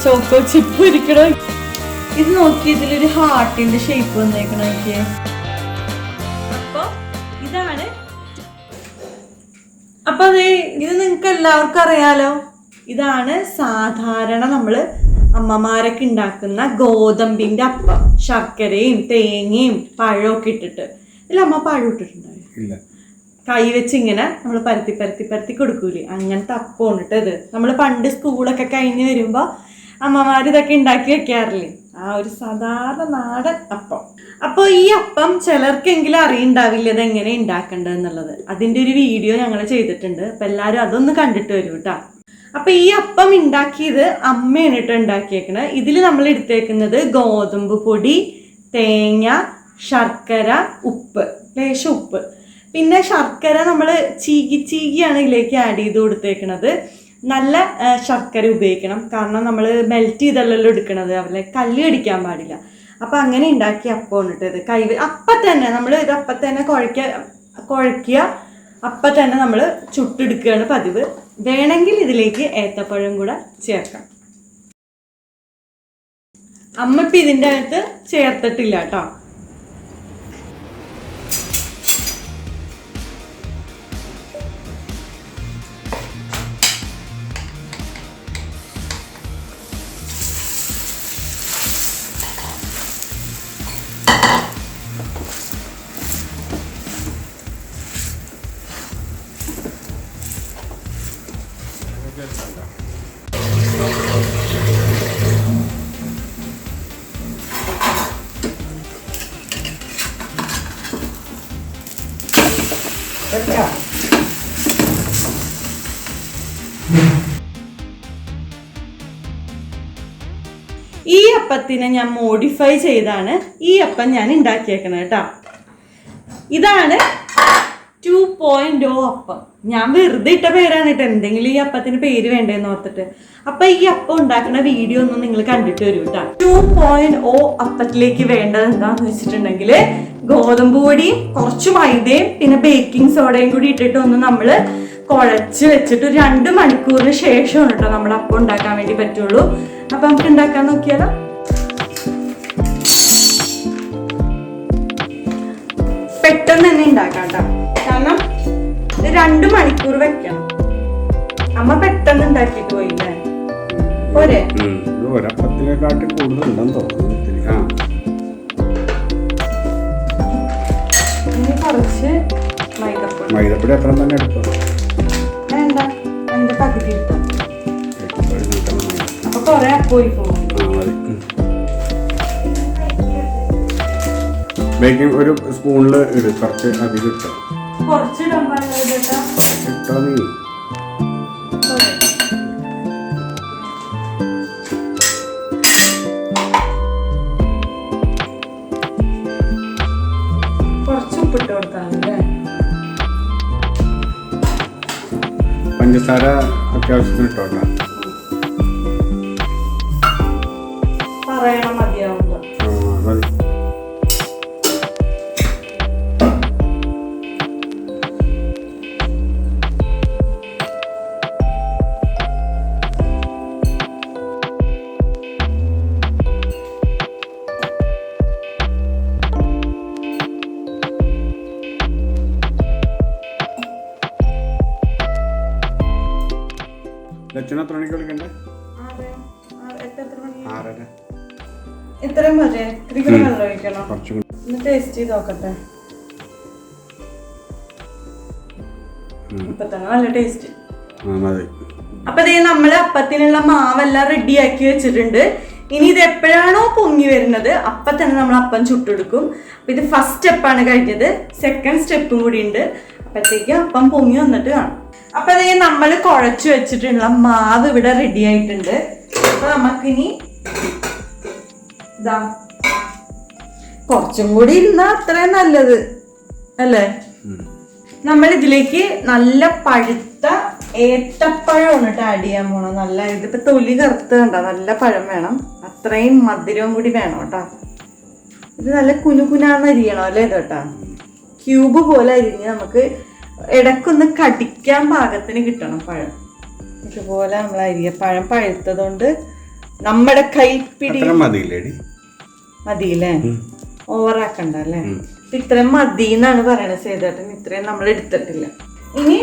Choco chip ഇരിക്കണോ? ഇത് നോക്കി, ഇതിലൊരു ഹാർട്ടിന്റെ ഷേപ്പ് വന്നേക്കണ നോക്കിയേ. അപ്പൊ ഇതാണ്. അപ്പൊ അതെ, ഇത് നിങ്ങൾക്ക് എല്ലാവർക്കും അറിയാലോ. ഇതാണ് സാധാരണ നമ്മള് അമ്മമാരൊക്കെ ഉണ്ടാക്കുന്ന ഗോതമ്പിന്റെ അപ്പം. ശർക്കരയും തേങ്ങയും പഴമൊക്കെ ഇട്ടിട്ട്. ഇല്ല, അമ്മ പഴം ഇട്ടിട്ടുണ്ടായോ? കൈ വെച്ച് ഇങ്ങനെ നമ്മൾ പരത്തി പരത്തി പരത്തി കൊടുക്കൂലേ, അങ്ങനത്തെ അപ്പമാണ് കേട്ടോ ഇത്. നമ്മൾ പണ്ട് സ്കൂളൊക്കെ കഴിഞ്ഞ് വരുമ്പോ അമ്മമാർ ഇതൊക്കെ ഉണ്ടാക്കി വെക്കാറില്ലേ, ആ ഒരു സാധാരണ നാടൻ അപ്പം. അപ്പോൾ ഈ അപ്പം ചിലർക്കെങ്കിലും അറിയണ്ടാവില്ല ഇത് എങ്ങനെ ഉണ്ടാക്കേണ്ടതെന്നുള്ളത്. അതിൻ്റെ ഒരു വീഡിയോ ഞങ്ങൾ ചെയ്തിട്ടുണ്ട്. അപ്പം എല്ലാവരും അതൊന്ന് കണ്ടിട്ട് വരും കേട്ടോ. അപ്പം ഈ അപ്പം ഉണ്ടാക്കിയത് അമ്മയാണ് കേട്ടോ ഉണ്ടാക്കിയേക്കണത്. ഇതിൽ നമ്മൾ എടുത്തേക്കുന്നത് ഗോതമ്പ് പൊടി, തേങ്ങ, ശർക്കര, ഉപ്പ്, ലേശം ഉപ്പ്. പിന്നെ ശർക്കര നമ്മൾ ചീകിയാണ് ഇതിലേക്ക് ആഡ് ചെയ്ത് കൊടുത്തേക്കണത്. നല്ല ശർക്കര ഉപയോഗിക്കണം, കാരണം നമ്മൾ മെൽറ്റ് ചെയ്തല്ലോ എടുക്കണത്, അവരെ കല്ല് കടിക്കാൻ പാടില്ല. അപ്പം അങ്ങനെ ഉണ്ടാക്കിയ അപ്പം ഇട്ടത് അപ്പം തന്നെ നമ്മൾ ഇത് അപ്പം തന്നെ കുഴയ്ക്കുക, അപ്പം തന്നെ നമ്മൾ ചുട്ടെടുക്കുകയാണ് പതിവ്. വേണമെങ്കിൽ ഇതിലേക്ക് ഏത്തപ്പഴം കൂടെ ചേർക്കാം. അമ്മ ഇപ്പം ഇതിൻ്റെ അകത്ത് ചേർത്തിട്ടില്ല കേട്ടോ. ഈ അപ്പത്തിനെ ഞാൻ മോഡിഫൈ ചെയ്താണ് ഈ അപ്പം ഞാൻ ഉണ്ടാക്കിയേക്കണത് കേട്ടോ. ഇതാണ് 2.0 അപ്പം. ഞാൻ വെറുതെ ഇട്ട പേരാണ് കേട്ടോ, എന്തെങ്കിലും ഈ അപ്പത്തിന് പേര് വേണ്ടേന്ന് ഓർത്തിട്ട്. അപ്പൊ ഈ അപ്പം ഉണ്ടാക്കുന്ന വീഡിയോ ഒന്നും നിങ്ങൾ കണ്ടിട്ട് വരും കേട്ടോ. 2.0 അപ്പത്തിലേക്ക് വേണ്ടത് എന്താന്ന് വെച്ചിട്ടുണ്ടെങ്കിൽ ഗോതമ്പ് പൊടിയും കുറച്ച് മൈദയും പിന്നെ ബേക്കിംഗ് സോഡയും കൂടി ഇട്ടിട്ട് ഒന്ന് നമ്മൾ കുഴച്ച് വെച്ചിട്ട് 2 മണിക്കൂറിന് ശേഷമാണ് കേട്ടോ നമ്മൾ അപ്പം ഉണ്ടാക്കാൻ വേണ്ടി പറ്റുള്ളൂ. അപ്പൊ നമുക്ക് ഉണ്ടാക്കാൻ നോക്കിയാലോ. പെട്ടെന്ന് തന്നെ ഉണ്ടാക്കാം കേട്ടോ, കാരണം ഇത് 2 മണിക്കൂർ വെക്കണം. അമ്മ പെട്ടെന്ന് ഉണ്ടാക്കിയിട്ട് പോയില്ലേ, പോരെ? ഒരപ്പത്തിനെക്കാട്ടി കൂടുതലുണ്ടെന്ന് തോന്നുന്നു. ഇനി കുറച്ച് മൈദപ്പൊടി എത്ര തന്നെ എടുത്തോ? വേണ്ട, അതിന്റെ പകുതി എടുത്താൽ അപ്പൊ കൊറേ പോയി പോകും. ബേക്കിംഗ് ഒരു സ്പൂണിൽ ഇട്, കുറച്ച് അധികം ഇട്ടോ. കുറച്ചിടാൻ പാടില്ല, ഇട്ടോ നീ. കുറച്ച് ഉപ്പിട്ട് കൊടുത്താലേ. പഞ്ചസാര അത്യാവശ്യത്തിന് ഇട്ടോട്ടാ. പറയണം മതിയാവുമ്പോ. ലക്ഷണം എത്ര മണിക്ക് വിളിക്കണ്ടേ? ഇത്രയും മതി. വെള്ളം ഒഴിക്കണം. ഒന്ന് ടേസ്റ്റ് ചെയ്ത് നോക്കട്ടെ. ഇപ്പൊ തന്നെ നല്ല ടേസ്റ്റ്. അപ്പൊ ഇതേ നമ്മള് അപ്പത്തിനുള്ള മാവെല്ലാം റെഡിയാക്കി വെച്ചിട്ടുണ്ട്. ഇനി ഇത് എപ്പോഴാണോ പൊങ്ങി വരുന്നത് അപ്പൊ തന്നെ നമ്മൾ അപ്പം ചുട്ടെടുക്കും. അപ്പൊ ഇത് ഫസ്റ്റ് സ്റ്റെപ്പാണ് കഴിഞ്ഞത്, സെക്കൻഡ് സ്റ്റെപ്പും കൂടി ഉണ്ട്. അപ്പത്തേക്ക് അപ്പം പൊങ്ങി വന്നിട്ട് കാണാം. അപ്പൊ അതേ നമ്മൾ കുഴച്ചു വെച്ചിട്ടുള്ള മാവ് ഇവിടെ റെഡി ആയിട്ടുണ്ട്. അപ്പൊ നമുക്കിനി ഇതാ കുറച്ചും കൂടി ഇരുന്നാ അത്രയും നല്ലത് അല്ലേ. നമ്മൾ ഇതിലേക്ക് നല്ല പഴുത്ത ഏത്തപ്പഴമാണ് കേട്ടോ ആഡ് ചെയ്യാൻ പോണം. നല്ല ഇതിപ്പോ തൊലി കറുത്ത് കണ്ടോ, നല്ല പഴം വേണം, അത്രയും മധുരവും കൂടി വേണം കേട്ടോ. ഇത് നല്ല കുനുകുനാന്ന് അരിയണം അല്ലേ ഇത് കേട്ടോ. ക്യൂബ് പോലെ അരിഞ്ഞ് നമുക്ക് ഇടക്കൊന്ന് കടിക്കാൻ പാകത്തിന് കിട്ടണം പഴം. ഇതുപോലെ നമ്മൾ അരിയ പഴം പഴുത്തതുകൊണ്ട് നമ്മുടെ കൈപ്പിടി മതിയില്ലേ, ഓവറാക്കണ്ട അല്ലേ. ഇത്രയും മതി എന്നാണ് പറയണത് സേതുവേട്ടൻ. ഇത്രയും നമ്മൾ എടുത്തിട്ടില്ല. ഇനി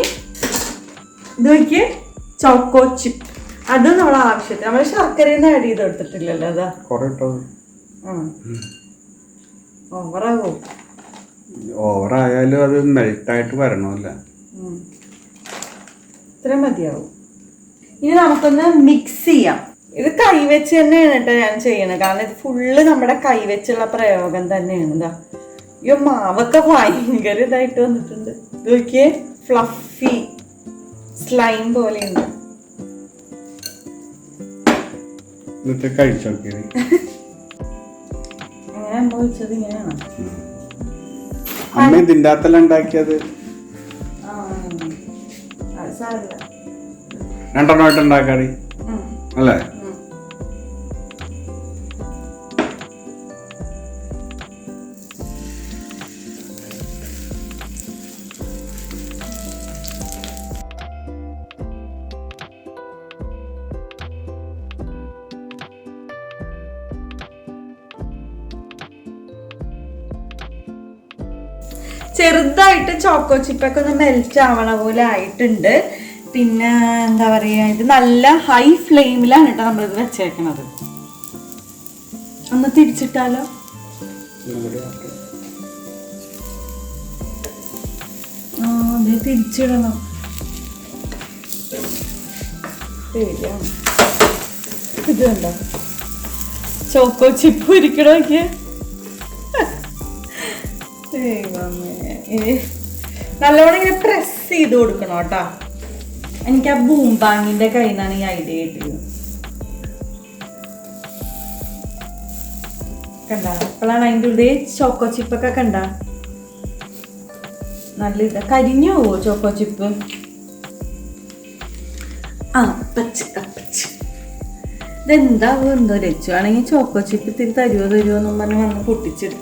ഇത് നോക്കിയേ, ചോക്കോ ചിപ്പ്. അത് നമ്മളെ ആവശ്യത്തിന് നമ്മൾ ശർക്കരയിൽ ആഡ് ചെയ്ത് എടുത്തിട്ടില്ലല്ലോ. അതാ ഓവറാകോ? ഓവറായാലും അത് മെൽട്ടായിട്ട് വരണമല്ല. ഇത്ര മതിയാവും. ഇനി നമുക്കൊന്ന് മിക്സ് ചെയ്യാം. ഇത് കൈവച്ച് തന്നെയാണ് കേട്ടോ ഞാൻ ചെയ്യണത്, കാരണം ഇത് ഫുള്ള് നമ്മുടെ കൈവച്ചുള്ള പ്രയോഗം തന്നെയാണ്. ഇതാ അയ്യോ, മാവൊക്കെ ഭയങ്കര ഇതായിട്ട് വന്നിട്ടുണ്ട്. ഇത് നോക്കിയേ, ഫ്ലഫി സ്ലൈം പോലെയുണ്ട്. കഴിച്ചോക്കിയത് എങ്ങനെ അനുഭവിച്ചത്? ഇങ്ങനെയാണ് അമ്മ ഇതിന്റെ അകത്തല്ല ഉണ്ടാക്കിയത്. അത് സാരില്ല, രണ്ടെണ്ണമായിട്ട് ഉണ്ടാക്കാറി അല്ലേ? ചെറുതായിട്ട് ചോക്കോ ചിപ്പൊക്കെ ഒന്ന് മെൽറ്റ് ആവണ പോലെ ആയിട്ടുണ്ട്. പിന്നെ എന്താ പറയാ, ഇത് നല്ല ഹൈ ഫ്ലെയിമിലാണ് കേട്ടോ നമ്മളിത് വെച്ചേക്കണത്. ഒന്ന് തിരിച്ചിട്ടാലോ? അതെ, തിരിച്ചിടണം. ഇത് കണ്ടോ, ചോക്കോ ചിപ്പ് ഇരിക്കണോക്കിയ. നല്ലോണം ഇങ്ങനെ പ്രസ് ചെയ്ത് കൊടുക്കണം കേട്ടാ. എനിക്ക് ആ ബൂംബാങ്ങിന്റെ കയ്യിൽ നിന്നാണ് ഈ ഐഡിയ കിട്ടിയത്. കണ്ട, അപ്പോഴാണ് അതിൻ്റെ ഉള്ളിൽ ചോക്കോ ചിപ്പൊക്കെ കണ്ട നല്ല ഇതാ. കരിഞ്ഞു പോവോ ചോക്കോ ചിപ്പ്? ഇതെന്താവോ എന്തോ രച്ചു ആണെങ്കിൽ ചോക്കോ ചിപ്പ് ഇത്തിരി തരുമോ എന്നും പറഞ്ഞ് വന്ന് പൊട്ടിച്ചെടുത്തു.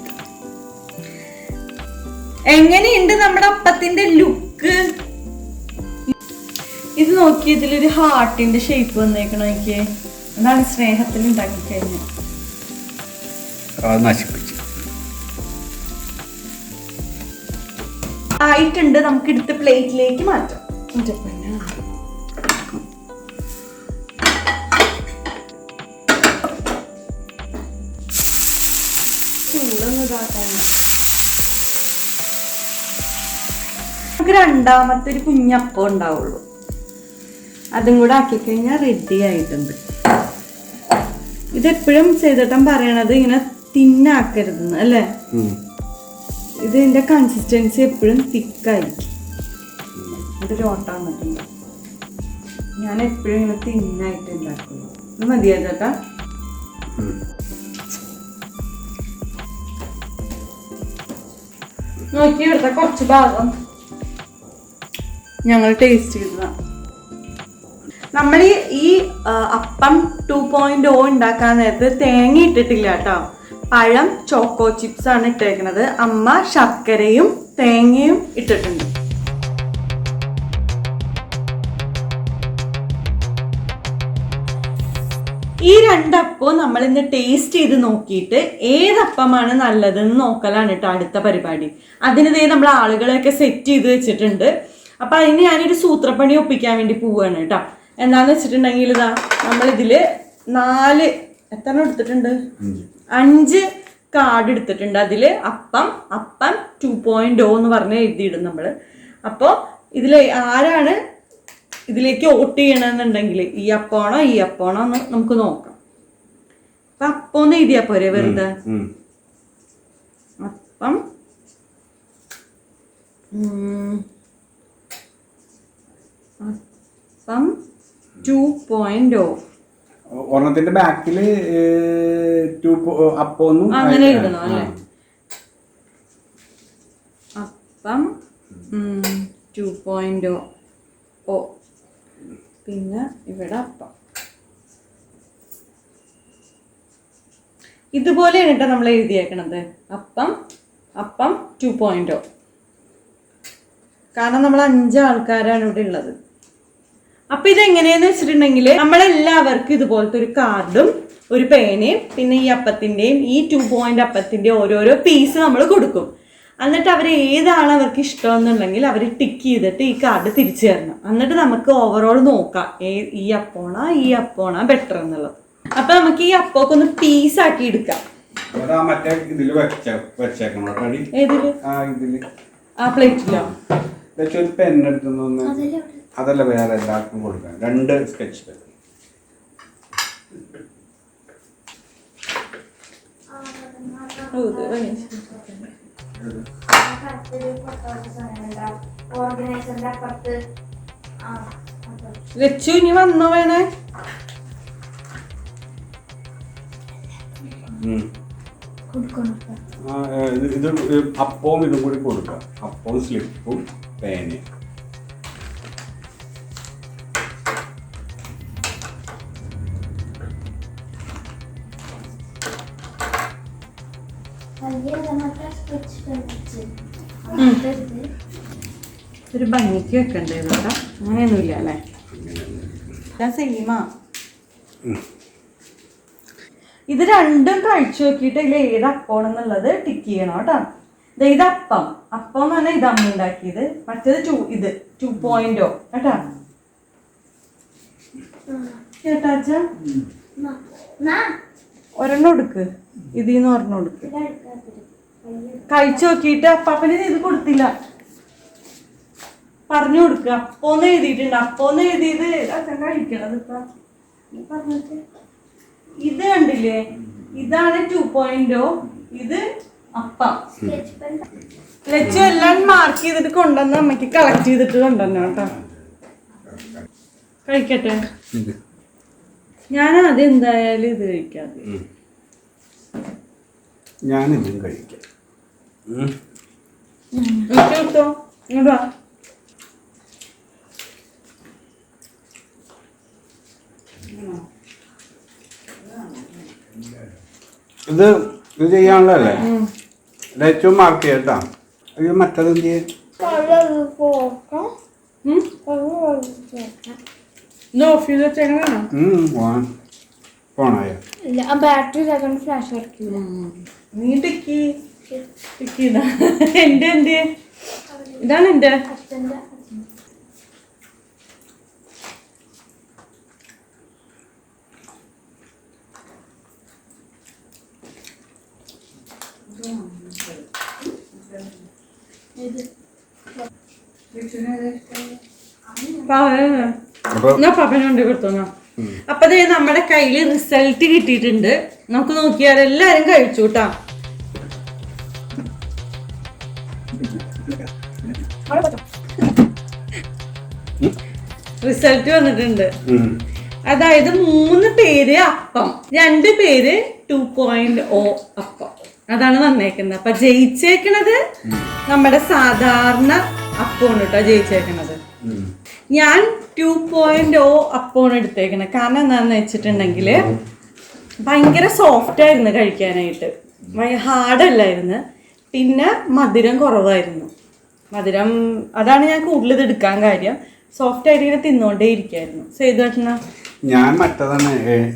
എങ്ങനെയുണ്ട് നമ്മുടെ അപ്പത്തിന്റെ ലുക്ക്? ഇത് നോക്കി, ഇതിലൊരു ഹാർട്ടിന്റെ ഷേപ്പ് വന്നേക്കണം. നോക്കിയേ, അതാണ് സ്നേഹത്തിൽ ഉണ്ടാക്കി കഴിഞ്ഞു. ആയിട്ടുണ്ട്. നമുക്ക് എടുത്ത് പ്ലേറ്റിലേക്ക് മാറ്റാം. നമുക്ക് രണ്ടാമത്തെ ഒരു കുഞ്ഞപ്പം ഉണ്ടാവുള്ളൂ. അതും കൂടെ ആക്കി കഴിഞ്ഞാൽ റെഡി ആയിട്ടുണ്ട്. ഇതെപ്പോഴും ചെയ്തിട്ടും പറയണത് ഇങ്ങനെ തിന്നാക്കരുതെന്ന് അല്ലേ? ഇതിന്റെ കൺസിസ്റ്റൻസി എപ്പോഴും തിക്കായിരിക്കും. ഇതൊരു ഓട്ട വന്നിട്ടുണ്ട്. ഞാൻ എപ്പോഴും ഇങ്ങനെ തിന്നായിട്ട് ഉണ്ടാക്കുന്നു. ഇത് മതിയാ ചേട്ടാ? നോക്കി, ഇവിടുത്തെ കുറച്ച് ഭാഗം ഞങ്ങൾ ടേസ്റ്റ് ചെയ്തതാണ്. നമ്മൾ ഈ അപ്പം 2.0 ഉണ്ടാക്കാൻ നേരത്ത് തേങ്ങ ഇട്ടിട്ടില്ല കേട്ടോ. പഴം ചോക്കോ ചിപ്സ് ആണ് ഇട്ടേക്കുന്നത്. അമ്മ ശർക്കരയും തേങ്ങയും ഇട്ടിട്ടുണ്ട്. ഈ രണ്ടപ്പവും നമ്മൾ ഇന്ന് ടേസ്റ്റ് ചെയ്ത് നോക്കിയിട്ട് ഏതപ്പമാണ് നല്ലതെന്ന് നോക്കലാണ് കേട്ടോ അടുത്ത പരിപാടി. അതിനിതേ നമ്മൾ ആളുകളെയൊക്കെ സെറ്റ് ചെയ്ത് വെച്ചിട്ടുണ്ട്. അപ്പൊ അതിന് ഞാനൊരു സൂത്രപ്പണി ഒപ്പിക്കാൻ വേണ്ടി പോവുകയാണ് കേട്ടോ. എന്താന്ന് വെച്ചിട്ടുണ്ടെങ്കിൽ ഇതാ നമ്മളിതില് 4 എത്ര എടുത്തിട്ടുണ്ട്? 5 കാർഡ് എടുത്തിട്ടുണ്ട്. അതില് അപ്പം 2.0 എന്ന് പറഞ്ഞ് എഴുതിയിടും നമ്മള്. അപ്പോൾ ഇതിൽ ആരാണ് ഇതിലേക്ക് വോട്ട് ചെയ്യണമെന്നുണ്ടെങ്കിൽ ഈ അപ്പമാണോ എന്ന് നമുക്ക് നോക്കാം. അപ്പൊ അപ്പം ഒന്ന് എഴുതിയാ പോരെ വെറുതെ. അപ്പം അപ്പം 2.0 ഒരെണ്ണത്തിന്റെ ബാക്കില് അപ്പൊന്നും അങ്ങനെ എഴുതണോ അല്ലേ? അപ്പം 2.0 പിന്നെ ഇവിടെ അപ്പം. ഇതുപോലെയാണ് കേട്ടോ നമ്മൾ എഴുതിയേക്കണത്. അപ്പം 2.0. കാരണം നമ്മൾ 5 ആൾക്കാരാണ് ഇവിടെ ഉള്ളത്. അപ്പൊ ഇതെങ്ങനെയാന്ന് വെച്ചിട്ടുണ്ടെങ്കിൽ നമ്മളെല്ലാവർക്കും ഇതുപോലത്തെ ഒരു കാർഡും ഒരു പേനയും പിന്നെ ഈ അപ്പത്തിന്റെയും ഈ 2 പോയിന്റ് അപ്പത്തിന്റെ ഓരോരോ പീസ് നമ്മൾ കൊടുക്കും. എന്നിട്ട് അവർ ഏതാണ് അവർക്ക് ഇഷ്ടം എന്നുണ്ടെങ്കിൽ അവർ ടിക്ക് ചെയ്തിട്ട് ഈ കാർഡ് തിരിച്ചു തരണം. എന്നിട്ട് നമുക്ക് ഓവറോൾ നോക്കാം ഈ അപ്പോണാ ബെറ്റർ എന്നുള്ളത്. അപ്പൊ നമുക്ക് ഈ അപ്പൊക്കെ ഒന്ന് പീസാക്കി എടുക്കാം. ആ പ്ലേറ്റിലോ അതല്ല, വേറെ എല്ലാവർക്കും കൊടുക്കാം. 2 സ്കെച്ച് പെൻ. ലച്ചു ഇനി വന്നോ വേണേ? ഇത് അപ്പവും ഇതും കൂടി കൊടുക്കാം. അപ്പവും സ്ലിപ്പും പേനയും. ഒരു ഭംഗിക്ക് വെക്കണ്ടേ ഇതൊക്കെ? അങ്ങനെയൊന്നുമില്ല അല്ലേ? സെയിമാ. ഇത് രണ്ടും കഴിച്ചു നോക്കിയിട്ട് ഇതിൽ ഏത് അപ്പമാണെന്നുള്ളത് ടിക്ക് ചെയ്യണം കേട്ടോ. ഇത് അപ്പം എന്ന് പറഞ്ഞാൽ ഇത് അമ്മ ഉണ്ടാക്കിയത്. മറ്റേത് ഇത് 2.0 കേട്ടാ. കേട്ടാച്ച ഒരെണ്ണം എടുക്ക്, ഇതിന്ന് ഒരെണ്ണം എടുക്ക്. കഴിച്ചു നോക്കിയിട്ട് അപ്പാപ്പന് ഇത് കൊടുത്തില്ല, പറഞ്ഞു കൊടുക്കുക. അപ്പോന്ന് എഴുതിയിട്ടുണ്ട്. അപ്പോന്ന് എഴുതിയത് അച്ഛൻ കഴിക്കണത്. ഇപ്പൊ പറഞ്ഞിട്ട് ഇത് കണ്ടില്ലേ, ഇതാണ് 2.0, ഇത് അപ്പം. ലച്ചു എല്ലാം മാർക്ക് ചെയ്തിട്ട് കൊണ്ടുവന്ന് അമ്മയ്ക്ക് കളക്ട് ചെയ്തിട്ട് കൊണ്ടുവന്നു കേട്ടോ. കഴിക്കട്ടെ. ഞാൻ ആദ്യം എന്തായാലും ഇത് കഴിക്കാതെ ഞാനിതും കഴിക്കാം. കേട്ടോ ഇങ്ങോട്ടാ. ഇത് ചെയ്യാനുള്ളതല്ലേ? ഏറ്റവും മാർക്ക് ചെയ്യട്ടാ. അയ്യോ മറ്റത് എന്ത് ചെയ്യും? ഫോണായോ? ബാറ്ററി ഫ്ലാഷ് വർക്കില്ല. നീ ടിക്കി എന്റെ എന്ത് ഇതാണ് എന്റെ പാപ്പനുണ്ട് കൊടുത്തോന്നാ. അപ്പൊ ദേ നമ്മുടെ കയ്യില് റിസൾട്ട് കിട്ടിയിട്ടുണ്ട്. നമുക്ക് നോക്കിയാൽ എല്ലാരും കഴിച്ചു കേട്ടാ. റിസൾട്ട് വന്നിട്ടുണ്ട്. അതായത് 3 പേര് അപ്പം, 2 പേര് 2.0 അപ്പം, അതാണ് വന്നേക്കുന്നത്. അപ്പൊ ജയിച്ചേക്കണത് നമ്മുടെ സാധാരണ അപ്പമാണ് കേട്ടോ ജയിച്ചേക്കണത്. ഞാൻ 2.0 അപ്പമാണ് എടുത്തേക്കണത്. കാരണം എന്താണെന്ന് വെച്ചിട്ടുണ്ടെങ്കിൽ ഭയങ്കര സോഫ്റ്റ് ആയിരുന്നു കഴിക്കാനായിട്ട്, ഹാർഡല്ലായിരുന്നു. പിന്നെ മധുരം കുറവായിരുന്നു. മധുരം അതാണ് ഞാൻ കൂടുതൽ ഇത് എടുക്കാൻ കാര്യം. സോഫ്റ്റ് ആയിട്ട് ഇങ്ങനെ തിന്നോണ്ടേ ഇരിക്കായിരുന്നു. ചെയ്തോട്ടനാ ഞാൻ മറ്റതാണ്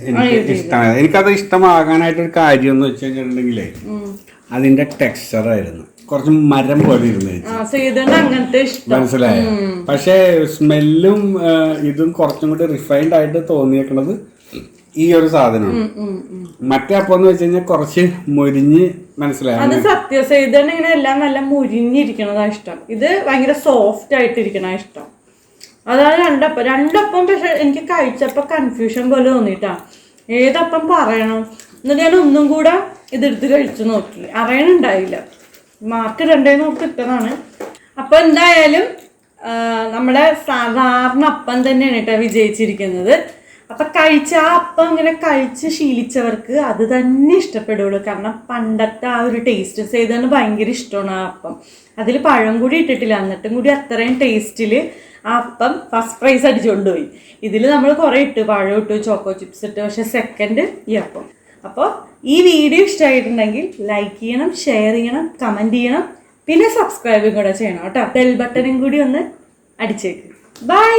എനിക്ക് ഇഷ്ടമാണ്. എനിക്കത് ഇഷ്ടമാകാനായിട്ടൊരു കാര്യം എന്ന് വെച്ച് കഴിഞ്ഞിട്ടുണ്ടെങ്കിലേ അതിന്റെ ടെക്സ്ചർ ആയിരുന്നു. കുറച്ച് മരം പോലെ ഇരുന്ന് മനസ്സിലായോ? പക്ഷെ സ്മെല്ലും ഇതും കുറച്ചും കൂടി റിഫൈൻഡ് ആയിട്ട് തോന്നിയേക്കണത് ഈ ഒരു സാധനമാണ്. മറ്റേ അപ്പം എന്ന് വെച്ച് കഴിഞ്ഞാൽ കുറച്ച് മുരിഞ്ഞ്, മനസ്സിലായോ? അത് സത്യം. ചെയ്തോണ്ട് ഇങ്ങനെ എല്ലാം നല്ല മുരിഞ്ഞിരിക്കണതാ ഇഷ്ടം. ഇത് ഭയങ്കര സോഫ്റ്റ് ആയിട്ടിരിക്കണ ഇഷ്ടം. അതാണ് രണ്ടപ്പം. പക്ഷെ എനിക്ക് കഴിച്ചപ്പോ കൺഫ്യൂഷൻ പോലെ തോന്നിട്ടാ, ഏതപ്പം പറയണം. എന്നിട്ട് ഞാൻ ഒന്നും കൂടെ ഇതെടുത്ത് കഴിച്ചു നോക്കി, അറിയണുണ്ടായില്ല. മാർക്ക് 2 കിട്ടതാണ്. അപ്പൊ എന്തായാലും നമ്മുടെ സാധാരണ അപ്പം തന്നെയാണ് കേട്ടോ വിജയിച്ചിരിക്കുന്നത്. അപ്പൊ കഴിച്ച ആ അപ്പം ഇങ്ങനെ കഴിച്ച് ശീലിച്ചവർക്ക് അത് തന്നെ ഇഷ്ടപ്പെടുള്ളൂ. കാരണം പണ്ടത്തെ ആ ഒരു ടേസ്റ്റ് ചെയ്താണ് ഭയങ്കര ഇഷ്ടമാണ് ആ അപ്പം. അതിൽ പഴം കൂടി ഇട്ടിട്ടില്ല, എന്നിട്ടും കൂടി അത്രയും ടേസ്റ്റില് ആ അപ്പം ഫസ്റ്റ് പ്രൈസ് അടിച്ചുകൊണ്ട് പോയി. ഇതിൽ നമ്മൾ കുറെ ഇട്ട്, പഴം ഇട്ടു, ചോക്കോ ചിപ്സ് ഇട്ട്, പക്ഷെ സെക്കൻഡ് ഈ അപ്പം. അപ്പോൾ ഈ വീഡിയോ ഇഷ്ടമായിട്ടുണ്ടെങ്കിൽ ലൈക്ക് ചെയ്യണം, ഷെയർ ചെയ്യണം, കമൻറ്റ് ചെയ്യണം. പിന്നെ സബ്സ്ക്രൈബും കൂടെ ചെയ്യണം കേട്ടോ. ബെൽ ബട്ടണും കൂടി ഒന്ന് അടിച്ചേക്ക്. ബൈ.